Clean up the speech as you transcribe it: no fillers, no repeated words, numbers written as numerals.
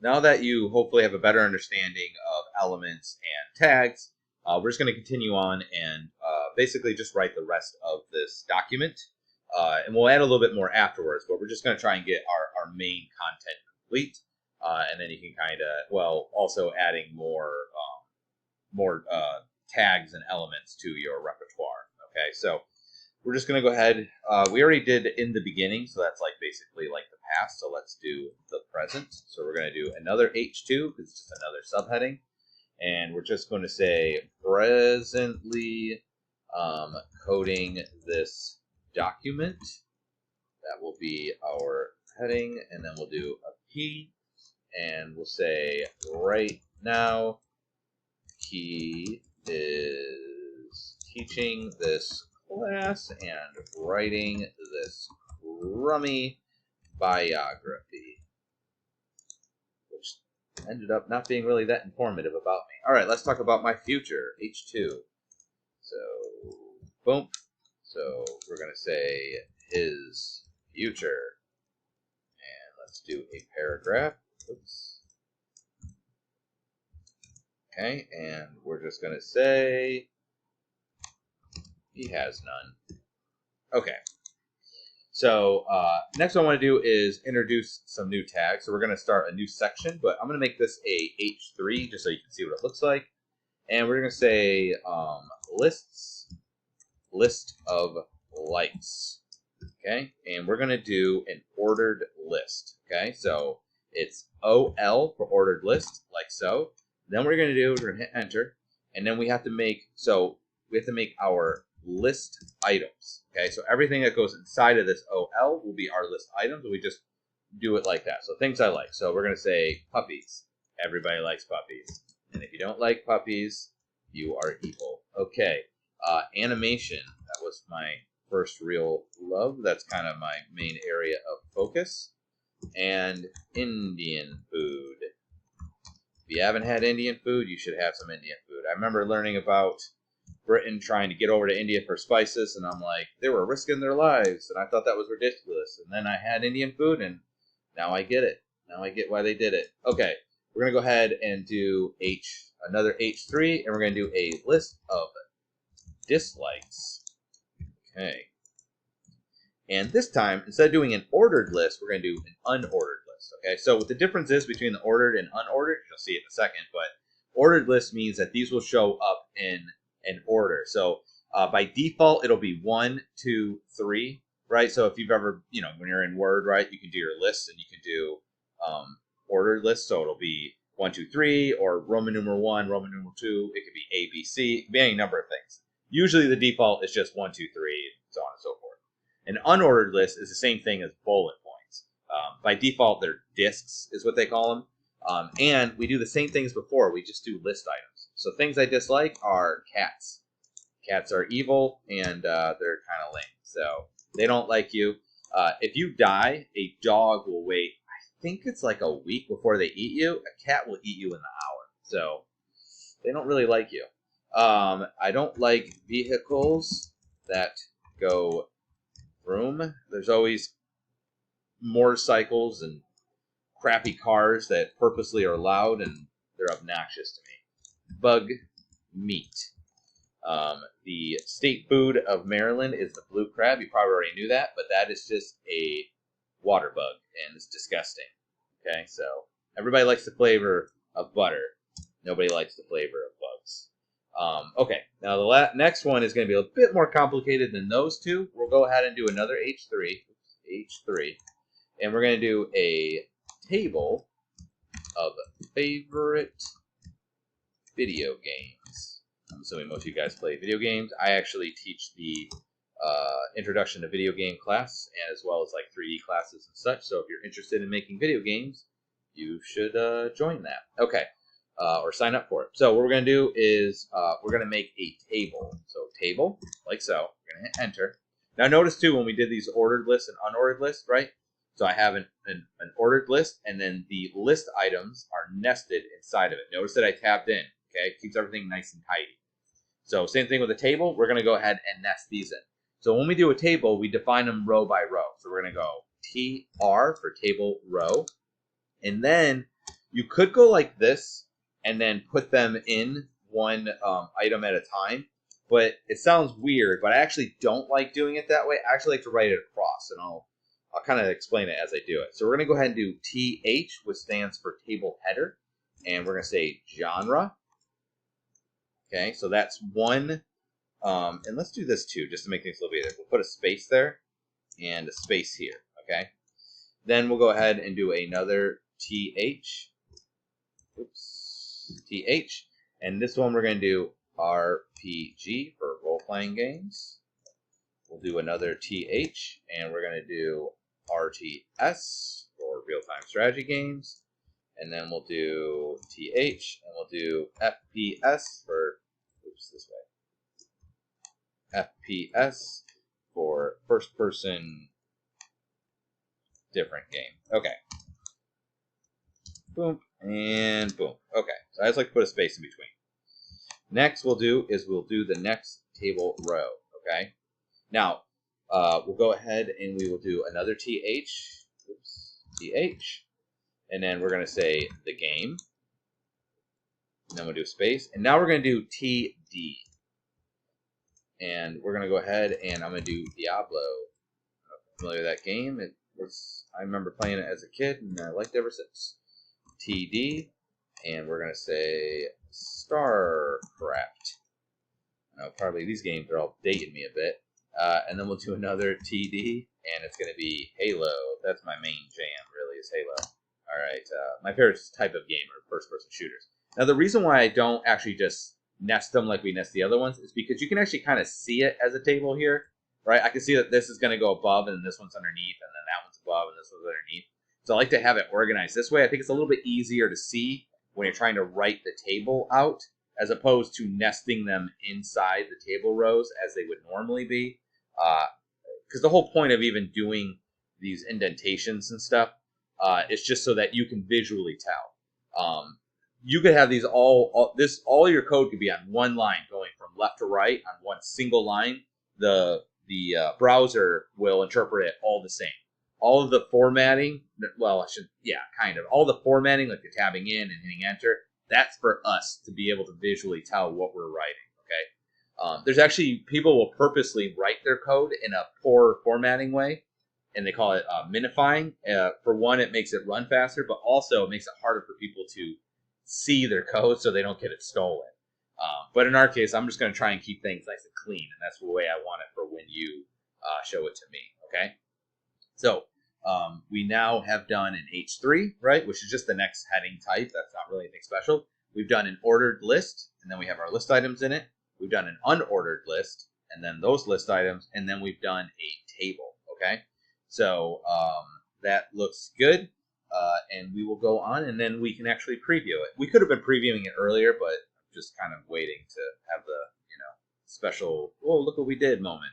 now that you hopefully have a better understanding of elements and tags, we're just going to continue on and basically just write the rest of this document. And we'll add a little bit more afterwards, but we're just going to try and get our main content complete. And then you can kind of, well, also adding more tags and elements to your repertoire. Okay, so we're just going to go ahead. We already did in the beginning, so that's like basically like the past. So let's do the present. So we're going to do another H2 because it's just another subheading. And we're just going to say presently coding this document. That will be our heading, and then we'll do a P, and we'll say right now he is teaching this class and writing this crummy biography, which ended up not being really that informative about me. All right, let's talk about my future, H2. So, boom. So we're going to say his future. And let's do a paragraph. Oops. Okay, and we're just going to say he has none. Okay. So next what I want to do is introduce some new tags. So we're going to start a new section, but I'm going to make this a H3 just so you can see what it looks like. And we're going to say list of likes. Okay, and we're going to do an ordered list. Okay, so it's OL for ordered list, like so. Then what we're going to do is we're going to hit enter, and then we have to make our list items. Okay, so everything that goes inside of this OL will be our list items, and we just do it like that. So things I like. So we're going to say puppies. Everybody likes puppies. And if you don't like puppies, you are evil. Okay, animation. That was my first real love. That's kind of my main area of focus. And Indian food. If you haven't had Indian food, you should have some Indian food. I remember learning about Britain trying to get over to India for spices, and I'm like, they were risking their lives, and I thought that was ridiculous. And then I had Indian food, and now I get it. Now I get why they did it. Okay, we're going to go ahead and do another H3, and we're going to do a list of dislikes. Okay. And this time, instead of doing an ordered list, we're going to do an unordered list. Okay, so what the difference is between the ordered and unordered, you'll see it in a second, but ordered list means that these will show up in an order. So by default, it'll be 1, 2, 3, right? So if you've ever, when you're in Word, right, you can do your lists and you can do ordered lists. So it'll be 1, 2, 3, or Roman numeral 1, Roman numeral 2. It could be A, B, C. It could be any number of things. Usually the default is just 1, 2, 3, so on and so forth. An unordered list is the same thing as bullet points. By default, they're discs is what they call them. And we do the same things before. We just do list items. So things I dislike are cats. Cats are evil, and they're kind of lame. So they don't like you. If you die, a dog will wait, I think it's like a week before they eat you. A cat will eat you in the hour. So they don't really like you. I don't like vehicles that go vroom. There's always motorcycles and crappy cars that purposely are loud and they're obnoxious to me. Bug meat. The state food of Maryland is the blue crab. You probably already knew that, but that is just a water bug and it's disgusting. Okay, so everybody likes the flavor of butter. Nobody likes the flavor of bugs. Okay, now the next one is going to be a bit more complicated than those two. We'll go ahead and do another H3, and we're going to do a table of favorite video games. I'm assuming most of you guys play video games. I actually teach the introduction to video game class, and as well as like 3D classes and such. So if you're interested in making video games, you should join that. Okay. Or sign up for it. So what we're going to do is we're going to make a table. So table, like so. We're going to hit enter. Now notice too when we did these ordered lists and unordered lists, right? So I have an ordered list, and then the list items are nested inside of it. Notice that I tabbed in. Okay, keeps everything nice and tidy. So same thing with a table. We're going to go ahead and nest these in. So when we do a table, we define them row by row. So we're going to go TR for table row, and then You could go like this and then put them in one item at a time, but it sounds weird. But I actually don't like doing it that way. I actually like to write it across, and I'll kind of explain it as I do it. So we're going to go ahead and do TH, which stands for table header, and we're going to say genre. Okay, so that's one. And let's do this too, just to make things a little bit easier. We'll put a space there and a space here. Okay. Then we'll go ahead and do another TH. Oops. TH. And this one we're going to do RPG for role-playing games. We'll do another TH, and we're going to do RTS for real-time strategy games. And then we'll do TH, and we'll do FPS for, oops, this way. FPS for first-person different game. Okay. Boom, and boom. Okay, so I just like to put a space in between. Next we'll do the next table row, okay? Now, we'll go ahead and we will do another TH, oops, TH, and then we're going to say the game, and then we'll do space, and now we're going to do TD. And we're going to go ahead and I'm going to do Diablo. I'm familiar with that game. I remember playing it as a kid, and I liked it ever since. TD, and we're going to say StarCraft. Now, probably these games are all dating me a bit. And then we'll do another TD, and it's going to be Halo. That's my main jam, really, is Halo. All right, my favorite type of game are first-person shooters. Now, the reason why I don't actually just nest them like we nest the other ones is because you can actually kind of see it as a table here, right? I can see that this is going to go above, and this one's underneath, and then that one's above, and this one's underneath. So I like to have it organized this way. I think it's a little bit easier to see when you're trying to write the table out, as opposed to nesting them inside the table rows as they would normally be. Because the whole point of even doing these indentations and stuff is just so that you can visually tell. You could have these all your code could be on one line going from left to right on one single line. The browser will interpret it all the same. All of the formatting, well, all the formatting, like the tabbing in and hitting enter, that's for us to be able to visually tell what we're writing, okay? There's actually, people will purposely write their code in a poor formatting way, and they call it minifying. For one, it makes it run faster, but also it makes it harder for people to see their code so they don't get it stolen. But in our case, I'm just going to try and keep things nice and clean, and that's the way I want it for when you show it to me, okay? So we now have done an H3, right, which is just the next heading type. That's not really anything special. We've done an ordered list, and then we have our list items in it. We've done an unordered list, and then those list items, and then we've done a table, okay? So that looks good, and we will go on, and then we can actually preview it. We could have been previewing it earlier, but I'm just kind of waiting to have the, special, oh, look what we did moment.